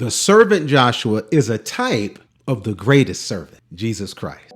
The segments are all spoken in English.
The servant Joshua is a type of the greatest servant, Jesus Christ.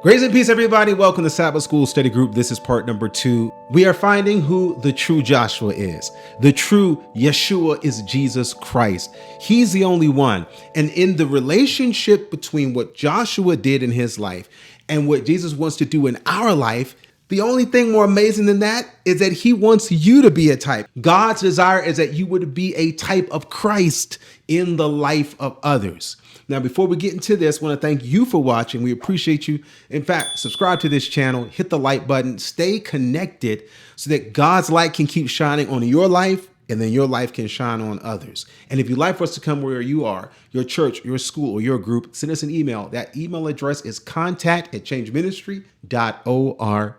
Grace and peace, everybody. Welcome to Sabbath School Study Group. This is part number 2. We are finding who the true Joshua is. The true Yeshua is Jesus Christ. He's the only one. And in the relationship between what Joshua did in his life and what Jesus wants to do in our life, the only thing more amazing than that is that he wants you to be a type. God's desire is that you would be a type of Christ in the life of others. Now, before we get into this, I want to thank you for watching. We appreciate you. In fact, subscribe to this channel, hit the like button, stay connected so that God's light can keep shining on your life and then your life can shine on others. And if you'd like for us to come where you are, your church, your school, or your group, send us an email. That email address is contact@changeministry.org.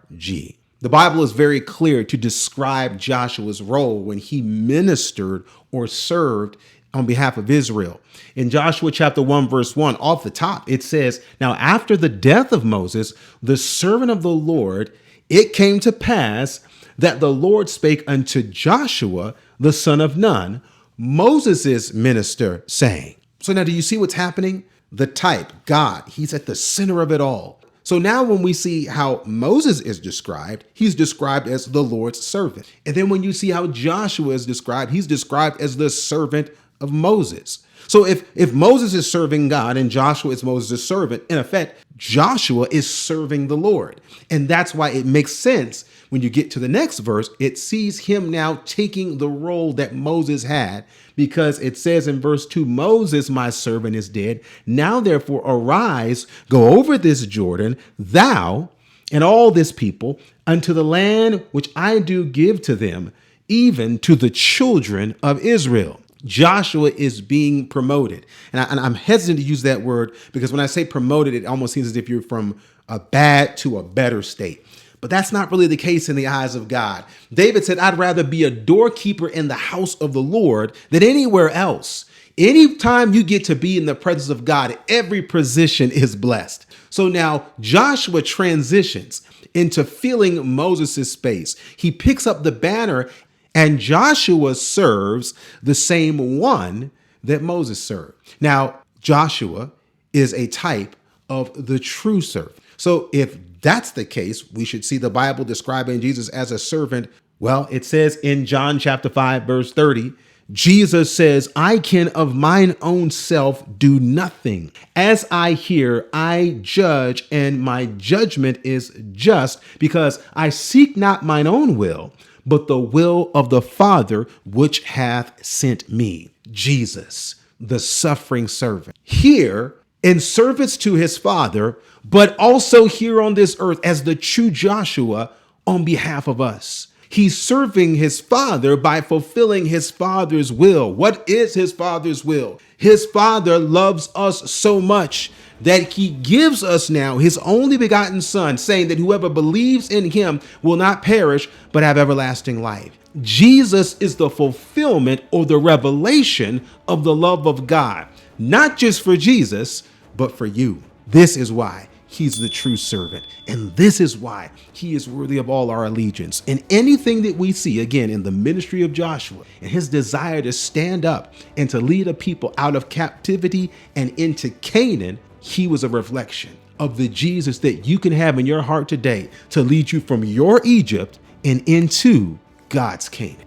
The Bible is very clear to describe Joshua's role when he ministered or served on behalf of Israel. In Joshua chapter 1, verse 1, off the top, it says, "Now after the death of Moses, the servant of the Lord, it came to pass that the Lord spake unto Joshua, the son of Nun, Moses' minister, saying." So now do you see what's happening? The type, God, he's at the center of it all. So now when we see how Moses is described, he's described as the Lord's servant. And then when you see how Joshua is described, he's described as the servant of Moses. So if Moses is serving God and Joshua is Moses' servant, in effect, Joshua is serving the Lord. And that's why it makes sense when you get to the next verse, it sees him now taking the role that Moses had, because it says in verse 2, "Moses, my servant, is dead. Now therefore arise, go over this Jordan, thou and all this people, unto the land which I do give to them, even to the children of Israel." Joshua is being promoted. And I'm hesitant to use that word because when I say promoted, it almost seems as if you're from a bad to a better state. But that's not really the case in the eyes of God. David said, "I'd rather be a doorkeeper in the house of the Lord than anywhere else." Anytime you get to be in the presence of God, every position is blessed. So now Joshua transitions into filling Moses' space. He picks up the banner, and Joshua serves the same one that Moses served. Now, Joshua is a type of the true servant. So if that's the case, we should see the Bible describing Jesus as a servant. Well, it says in John chapter 5, verse 30, Jesus says, "I can of mine own self do nothing. As I hear, I judge, and my judgment is just, because I seek not mine own will, but the will of the Father which hath sent me." Jesus, the suffering servant, here in service to his Father, but also here on this earth as the true Joshua on behalf of us. He's serving his Father by fulfilling his Father's will. What is his Father's will? His Father loves us so much that he gives us now his only begotten Son, saying that whoever believes in him will not perish, but have everlasting life. Jesus is the fulfillment or the revelation of the love of God, not just for Jesus, but for you. This is why he's the true servant. And this is why he is worthy of all our allegiance. And anything that we see, again, in the ministry of Joshua and his desire to stand up and to lead a people out of captivity and into Canaan, he was a reflection of the Jesus that you can have in your heart today to lead you from your Egypt and into God's Canaan.